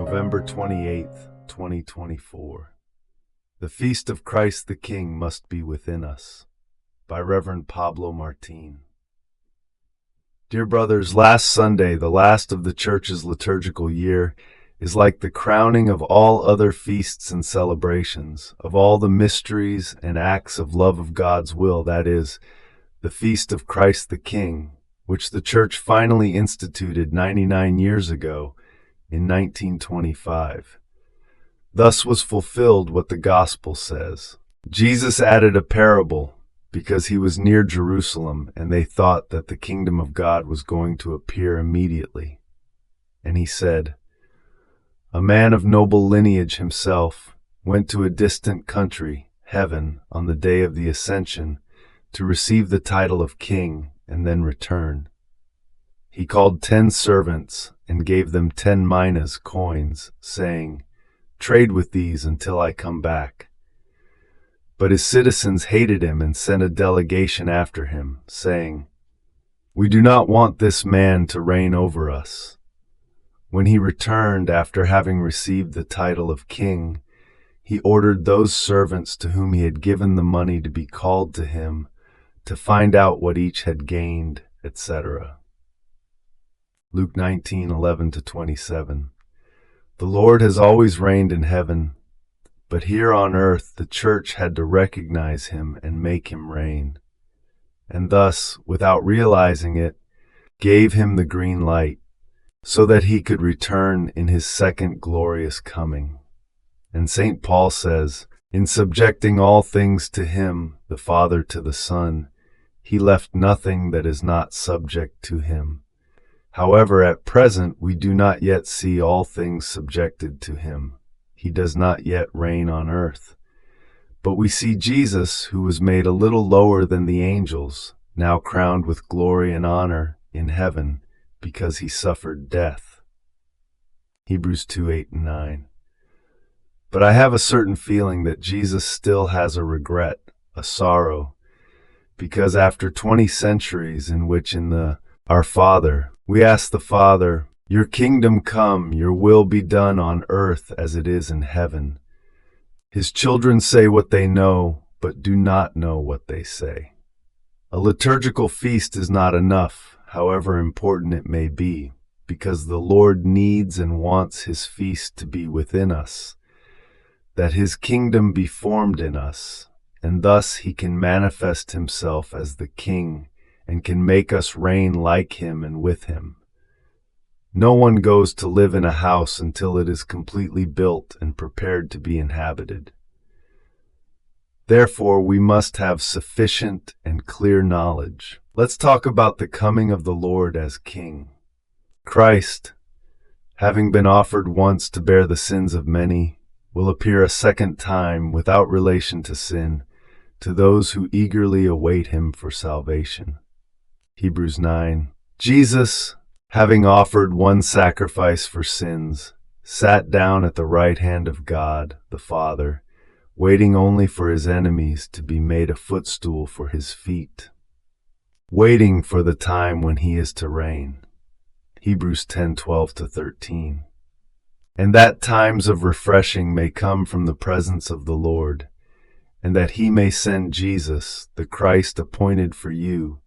November 28th, 2024. The Feast of Christ the King Must Be Within Us, by Reverend Pablo Martin. Dear brothers, last Sunday, the last of the Church's liturgical year, is like the crowning of all other feasts and celebrations, of all the mysteries and acts of love of God's will, that is, the Feast of Christ the King, which the Church finally instituted 99 years ago in 1925. Thus was fulfilled what the Gospel says. Jesus added a parable because he was near Jerusalem and they thought that the kingdom of God was going to appear immediately. And he said, "A man of noble lineage himself went to a distant country, heaven, on the day of the Ascension, to receive the title of king and then return. He called 10 servants and gave them 10 minas coins, saying, 'Trade with these until I come back.' But his citizens hated him and sent a delegation after him, saying, 'We do not want this man to reign over us.' When he returned after having received the title of king, he ordered those servants to whom he had given the money to be called to him to find out what each had gained, etc." Luke 19:11-27. The Lord has always reigned in heaven, but here on earth the Church had to recognize him and make him reign, and thus, without realizing it, gave him the green light, so that he could return in his second glorious coming. And St. Paul says, "In subjecting all things to him, the Father to the Son, he left nothing that is not subject to him. However, at present we do not yet see all things subjected to him. He does not yet reign on earth. But we see Jesus, who was made a little lower than the angels, now crowned with glory and honor in heaven, because he suffered death." Hebrews 2:8-9. But I have a certain feeling that Jesus still has a regret, a sorrow, because after 20 centuries in which in the Our Father, we ask the Father, "Your kingdom come, your will be done on earth as it is in heaven," his children say what they know, but do not know what they say. A liturgical feast is not enough, however important it may be, because the Lord needs and wants his feast to be within us, that his kingdom be formed in us, and thus he can manifest himself as the King and can make us reign like him and with him. No one goes to live in a house until it is completely built and prepared to be inhabited. Therefore, we must have sufficient and clear knowledge. Let's talk about the coming of the Lord as King. Christ, having been offered once to bear the sins of many, will appear a second time without relation to sin to those who eagerly await him for salvation. Hebrews 9. Jesus, having offered one sacrifice for sins, sat down at the right hand of God, the Father, waiting only for his enemies to be made a footstool for his feet, waiting for the time when he is to reign. Hebrews 10:12-13. And that times of refreshing may come from the presence of the Lord, and that he may send Jesus, the Christ appointed for you,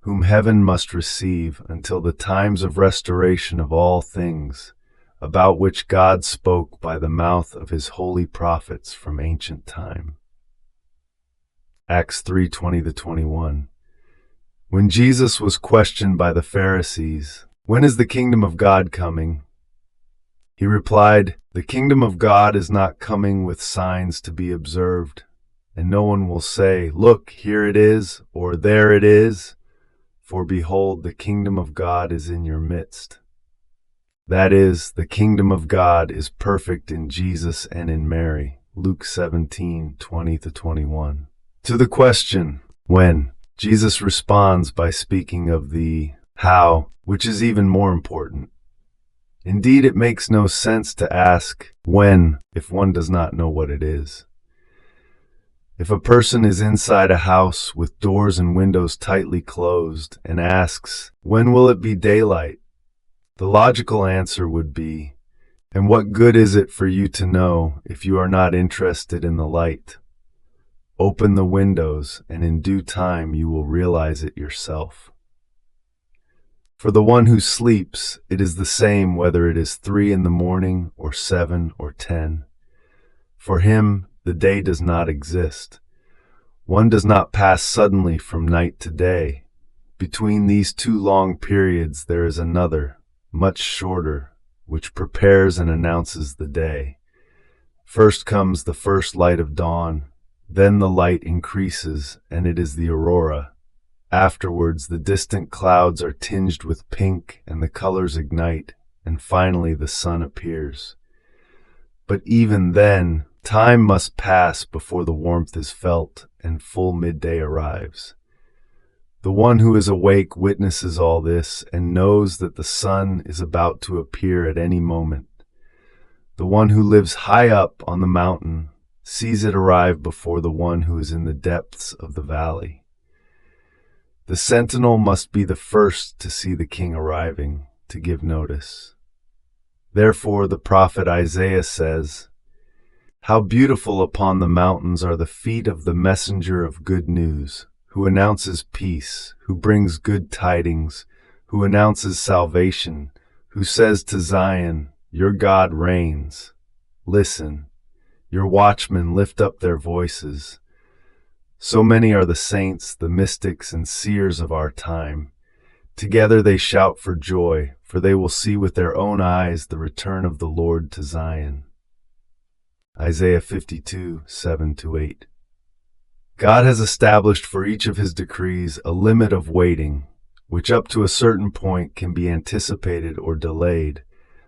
whom heaven must receive until the times of restoration of all things, about which God spoke by the mouth of his holy prophets from ancient time. Acts 3:20-21. When Jesus was questioned by the Pharisees, "When is the kingdom of God coming?" he replied, "The kingdom of God is not coming with signs to be observed, and no one will say, 'Look, here it is,' or 'There it is,' for behold, the kingdom of God is in your midst." That is, the kingdom of God is perfect in Jesus and in Mary. Luke 17:20-21. To the question, when, Jesus responds by speaking of the how, which is even more important. Indeed, it makes no sense to ask when if one does not know what it is. If a person is inside a house with doors and windows tightly closed and asks, "When will it be daylight?" the logical answer would be, And what good is it for you to know if you are not interested in the light? Open the windows, and in due time you will realize it yourself. For the one who sleeps, it is the same whether it is 3 in the morning or 7 or 10. For him, the day does not exist. One does not pass suddenly from night to day. Between these two long periods there is another, much shorter, which prepares and announces the day. First comes the first light of dawn, then the light increases, and it is the aurora. Afterwards, the distant clouds are tinged with pink, and the colors ignite, and finally the sun appears. But even then, time must pass before the warmth is felt, and full midday arrives. The one who is awake witnesses all this, and knows that the sun is about to appear at any moment. The one who lives high up on the mountain sees it arrive before the one who is in the depths of the valley. The sentinel must be the first to see the king arriving, to give notice. Therefore the prophet Isaiah says, "How beautiful upon the mountains are the feet of the messenger of good news, who announces peace, who brings good tidings, who announces salvation, who says to Zion, your God reigns. Listen, your watchmen lift up their voices." So many are the saints, the mystics, and seers of our time. Together they shout for joy, for they will see with their own eyes the return of the Lord to Zion. Isaiah 52, 7-8. God has established for each of his decrees a limit of waiting, which up to a certain point can be anticipated or delayed,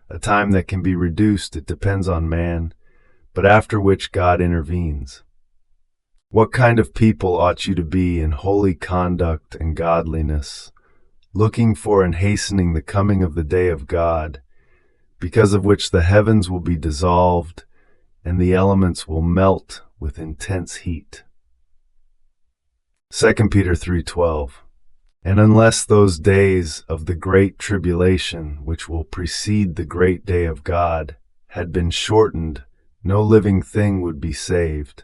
a time that can be reduced, it depends on man, but after which God intervenes. What kind of people ought you to be in holy conduct and godliness, looking for and hastening the coming of the day of God, because of which the heavens will be dissolved, and the elements will melt with intense heat. 2 Peter 3:12. And unless those days of the great tribulation which will precede the great day of God had been shortened, no living thing would be saved.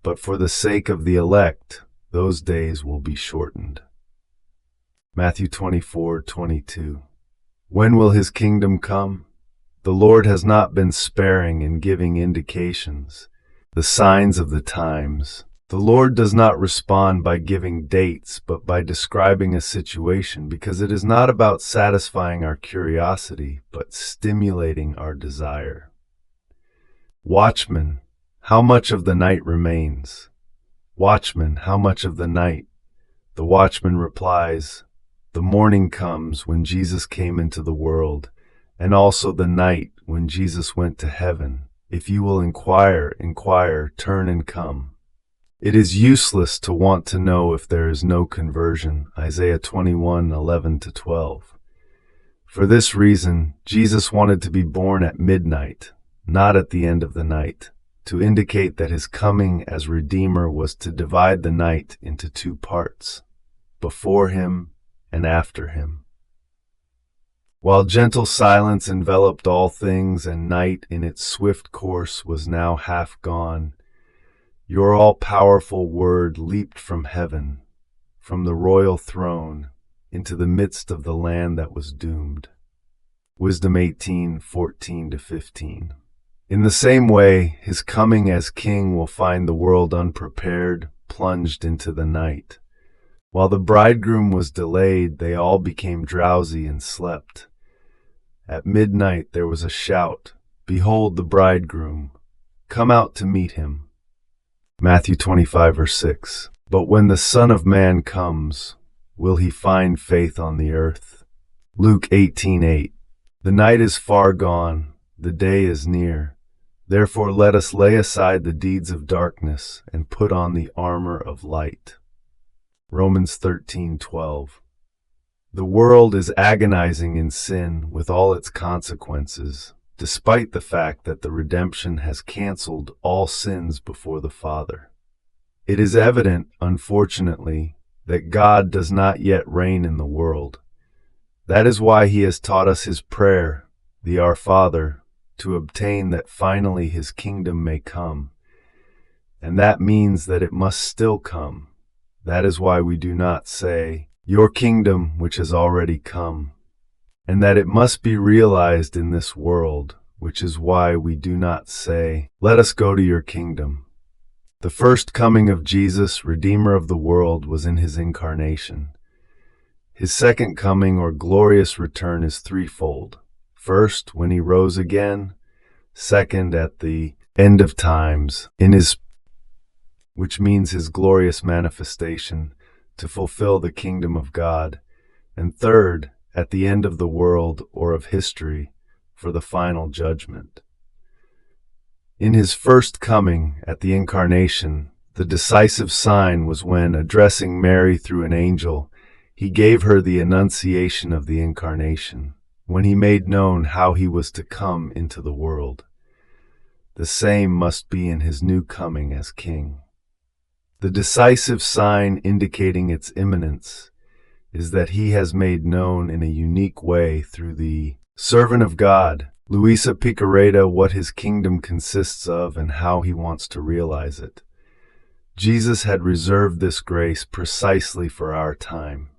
But for the sake of the elect, those days will be shortened. Matthew 24:22. When will his kingdom come? The Lord has not been sparing in giving indications, the signs of the times. The Lord does not respond by giving dates, but by describing a situation, because it is not about satisfying our curiosity, but stimulating our desire. Watchman, how much of the night remains? Watchman, how much of the night? The watchman replies, the morning comes when Jesus came into the world, and also the night when Jesus went to heaven. If you will inquire, turn and come. It is useless to want to know if there is no conversion. Isaiah 21:11-12. For this reason, Jesus wanted to be born at midnight, not at the end of the night, to indicate that his coming as Redeemer was to divide the night into two parts, before him and after him. While gentle silence enveloped all things and night in its swift course was now half gone, your all-powerful word leaped from heaven, from the royal throne, into the midst of the land that was doomed. Wisdom 18:14-15. In the same way, his coming as king will find the world unprepared, plunged into the night. While the bridegroom was delayed, they all became drowsy and slept. At midnight there was a shout, "Behold the bridegroom, come out to meet him." Matthew 25:6. But when the Son of Man comes, will he find faith on the earth? Luke 18:8. The night is far gone, the day is near. Therefore let us lay aside the deeds of darkness and put on the armor of light. Romans 13:12. The world is agonizing in sin with all its consequences, despite the fact that the redemption has canceled all sins before the Father. It is evident, unfortunately, that God does not yet reign in the world. That is why he has taught us his prayer, the Our Father, to obtain that finally his kingdom may come. And that means that it must still come. That is why we do not say, "Your kingdom which has already come," and that it must be realized in this world, which is why we do not say, "Let us go to your kingdom." The first coming of Jesus, Redeemer of the world, was in his incarnation. His second coming or glorious return is threefold. First, when he rose again. Second, at the end of times, which means his glorious manifestation to fulfill the kingdom of God. And third, at the end of the world or of history for the final judgment. In his first coming at the incarnation, the decisive sign was when, addressing Mary through an angel, he gave her the annunciation of the incarnation, when he made known how he was to come into the world. The same must be in his new coming as king. The decisive sign indicating its imminence is that he has made known in a unique way through the servant of God, Luisa Picareta, what his kingdom consists of and how he wants to realize it. Jesus had reserved this grace precisely for our time.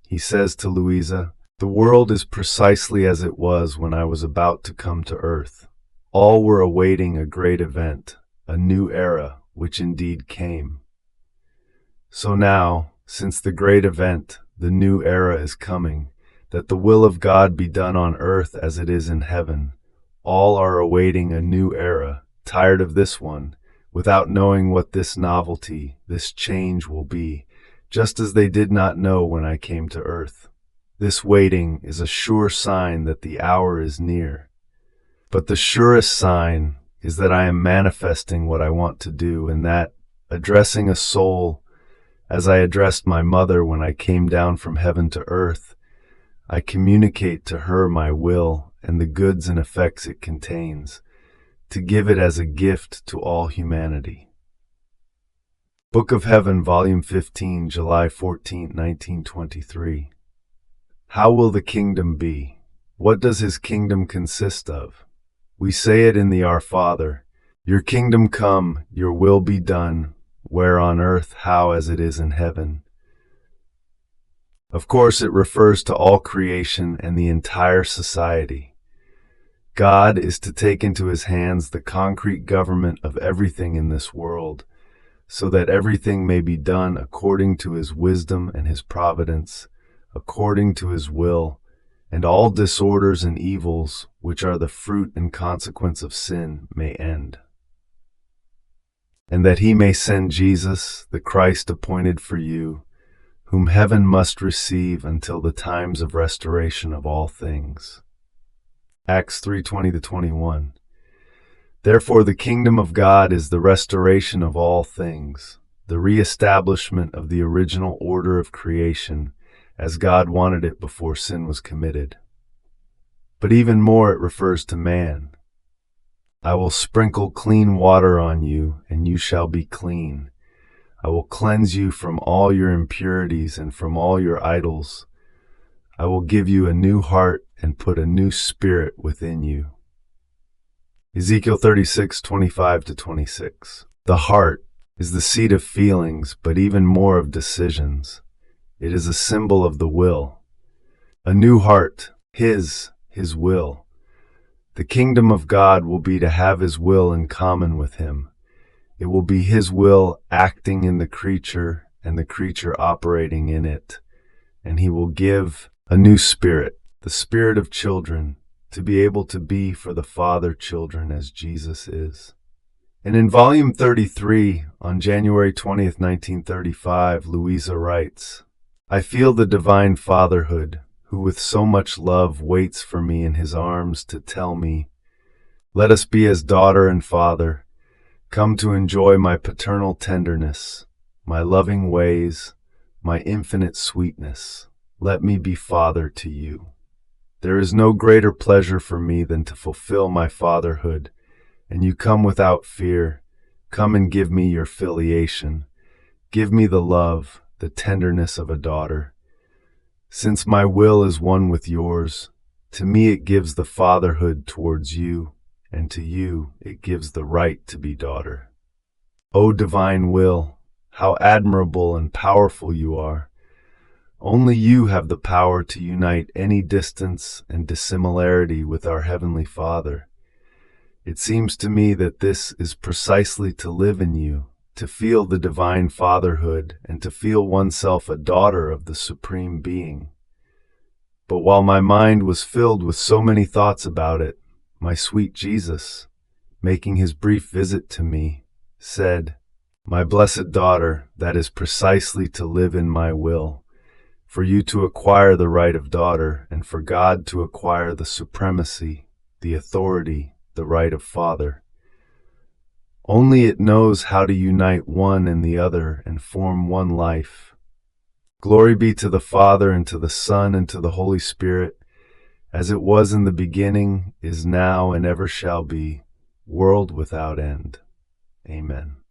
He says to Luisa, "The world is precisely as it was when I was about to come to earth. All were awaiting a great event, a new era, which indeed came. So now, since the great event, the new era is coming, that the will of God be done on earth as it is in heaven. All are awaiting a new era, tired of this one, without knowing what this novelty, this change will be, just as they did not know when I came to earth. This waiting is a sure sign that the hour is near. But the surest sign is that I am manifesting what I want to do, and that, addressing a soul, as I addressed my mother when I came down from heaven to earth, I communicate to her my will and the goods and effects it contains, to give it as a gift to all humanity." Book of Heaven, Volume 15, July 14, 1923. How will the kingdom be? What does his kingdom consist of? We say it in the Our Father, "Your kingdom come, your will be done, where on earth, how as it is in heaven." Of course, it refers to all creation and the entire society. God is to take into his hands the concrete government of everything in this world, so that everything may be done according to his wisdom and his providence, according to his will, and all disorders and evils, which are the fruit and consequence of sin, may end. And that he may send Jesus, the Christ appointed for you, whom heaven must receive until the times of restoration of all things. Acts 3:20-21. Therefore the kingdom of God is the restoration of all things, the re-establishment of the original order of creation, as God wanted it before sin was committed. But even more, it refers to man. "I will sprinkle clean water on you, and you shall be clean. I will cleanse you from all your impurities and from all your idols. I will give you a new heart and put a new spirit within you." Ezekiel 36:25-26. The heart is the seat of feelings, but even more of decisions. It is a symbol of the will. A new heart, his will. The kingdom of God will be to have his will in common with him. It will be his will acting in the creature and the creature operating in it. And he will give a new spirit, the spirit of children, to be able to be for the Father children as Jesus is. And in Volume 33, on January 20th, 1935, Luisa writes, "I feel the divine fatherhood, who with so much love waits for me in his arms to tell me, 'Let us be as daughter and father. Come to enjoy my paternal tenderness, my loving ways, my infinite sweetness. Let me be father to you. There is no greater pleasure for me than to fulfill my fatherhood, and you come without fear. Come and give me your filiation. Give me the love, the tenderness of a daughter. Since my will is one with yours, to me it gives the fatherhood towards you, and to you it gives the right to be daughter. O divine will, how admirable and powerful you are! Only you have the power to unite any distance and dissimilarity with our Heavenly Father. It seems to me that this is precisely to live in you, to feel the divine fatherhood, and to feel oneself a daughter of the Supreme Being. But while my mind was filled with so many thoughts about it, my sweet Jesus, making his brief visit to me, said, "My blessed daughter, that is precisely to live in my will, for you to acquire the right of daughter, and for God to acquire the supremacy, the authority, the right of father. Only it knows how to unite one and the other and form one life. Glory be to the Father, and to the Son, and to the Holy Spirit, as it was in the beginning, is now, and ever shall be, world without end. Amen."